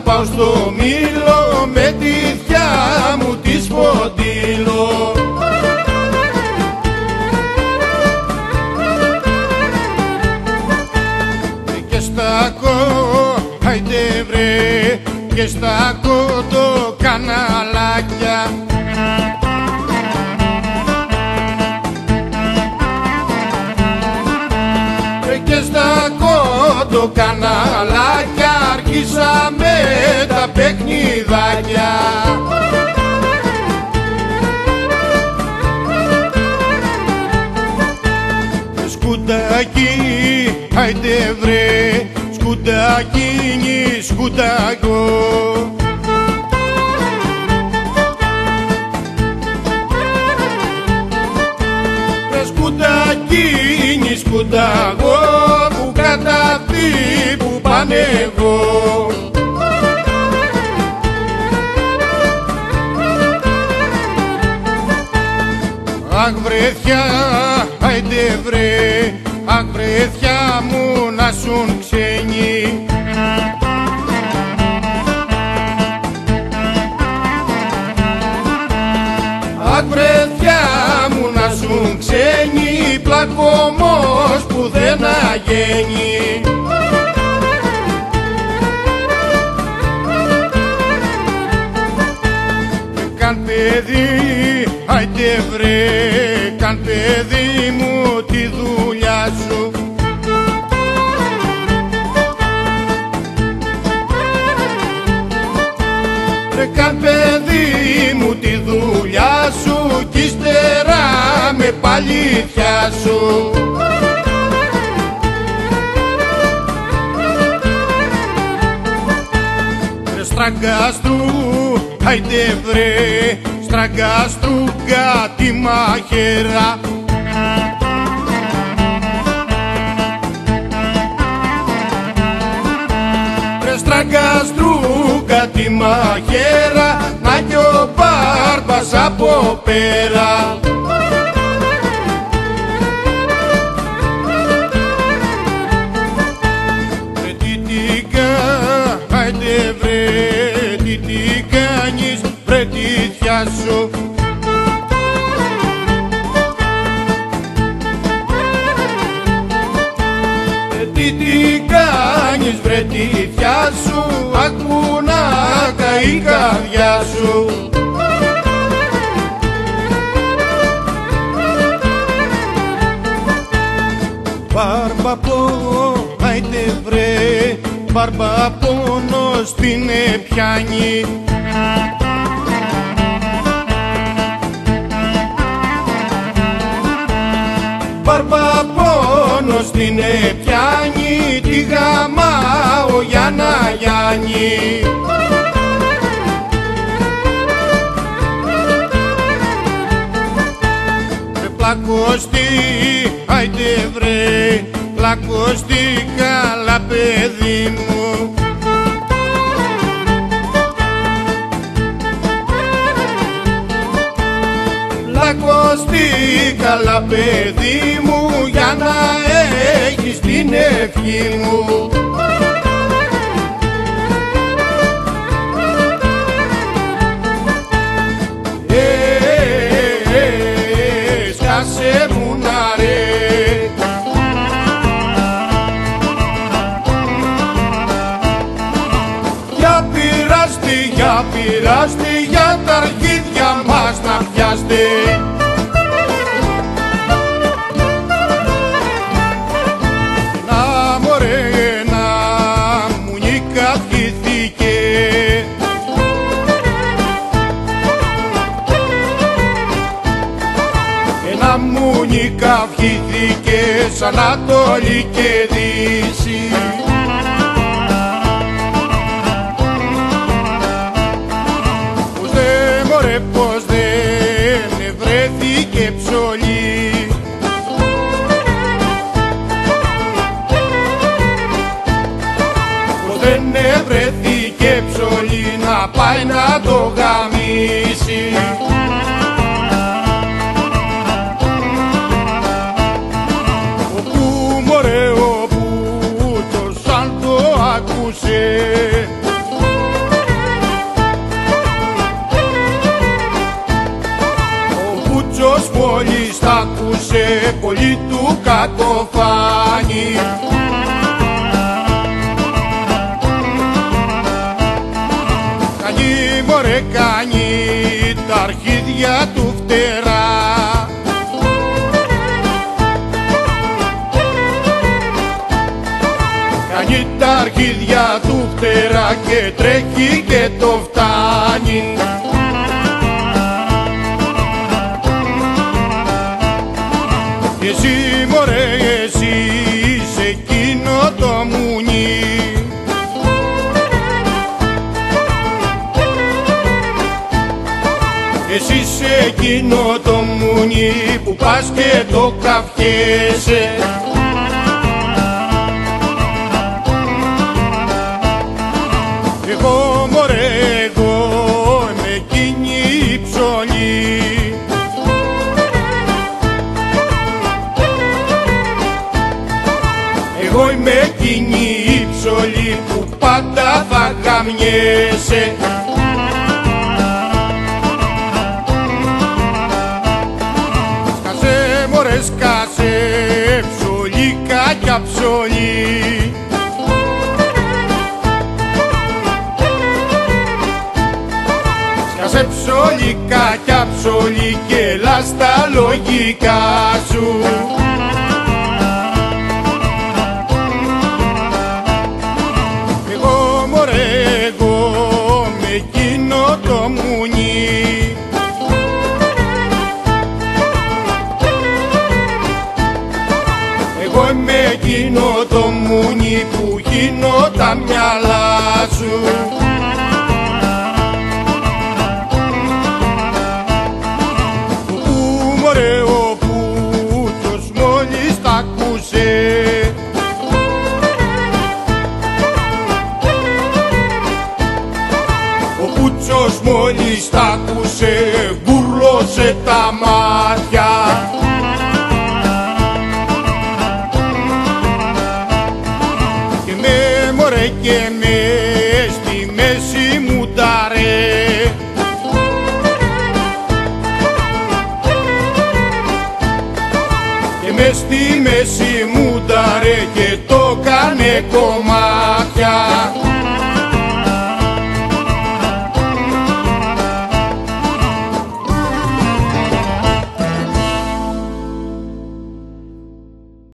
πάω στο μήλο με τη θιά μου τη σποντήλω. Και στα χάιντε βρε, και στα κοντοκαναλάκια και στα κοντοκαναλάκια αρχίσαμε τα παιχνιδάκια. Σκουτάκι, άιντε βρε, σκουτακίνι, σκουτακό. Σκουτακίνι, σκουτακό, που κατά αυτοί που πάνε εγώ. Αχ βρεθιά, άιντε βρε, αχ βρεθιά μου να σουν ξένοι. Αχ βρεθιά μου να σουν ξένοι, πλακωμός που δεν αγένει. Καν παιδί, άιντε βρε, καν παιδί μου τη δουλειά σου. Καν παιδί μου τη δουλειά σου κι ύστερα με παλήθια σου. Στραγκάστρου, άιντε βρε, στραγκάστρου κάτι μαχαίρα. Στραγκαστρούκα τη μαχαίρα, να κι ο μπάρμπας από πέρα. Βρε τι άιντε βρε, τι κάνεις βρε τη θιά σου. Τι κάνεις βρε τη θιά σου, άκου να καεί η καρδιά σου. Μπαρμπαπό, άιντε βρε, μπαρμπαπόνος την πιάνει. Μπαρμπαπόνος την πιάνει, τη γαμάω για να γιάνει. Πλακώστη, άιντε βρε, πλακώστη καλά παιδί μου. Πλακώστη καλά παιδί μου, για να έχεις την ευχή μου. Σκάσε μου να ρε, για πειράστη, για πειράστη, για τα αρχίδια μας να πιάστε. Να μωρέ, να μου νικαθήθηκε, να μου νικαυχήθηκε σαν Ανατολή και Δύση. Πως δε μωρέ, πως δεν βρέθηκε ψωλή, πως δεν βρέθηκε ψωλή να πάει να το γαμίσει. Κάνει τα αρχίδια του φτερά και τρέχει και το φτάνει. Και εσύ μωρέ εσύ είσαι εκείνο το μουνί, εσύ είσαι εκείνο το μουνί που πας και το καυχέσαι. Εγώ μωρέ εγώ είμαι εκείνη η ψωλή, εγώ είμαι εκείνη η ψωλή που πάντα θα γαμιέσαι. Σκάσε μωρέ σκάσε ψωλή κακιά ψωλή, σκάσε ψωλή κακιά ψωλή και έλα στα λογικά σου. Εγώ μωρέ εγώ με εκείνο το μουνί, εγώ είμαι εκείνο το μουνί που γίνω τα μυαλά σου. Όπου μωρέ όπου ποιος μόλις τ' ακούσε, ο Πούτσος μόλις τ' άκουσε γουρλώσε τα μάτια. Και με μωρέ και με στη μέση μου ταρέ, και με στη μέση μου ταρέ και το κάνε κομμάτια.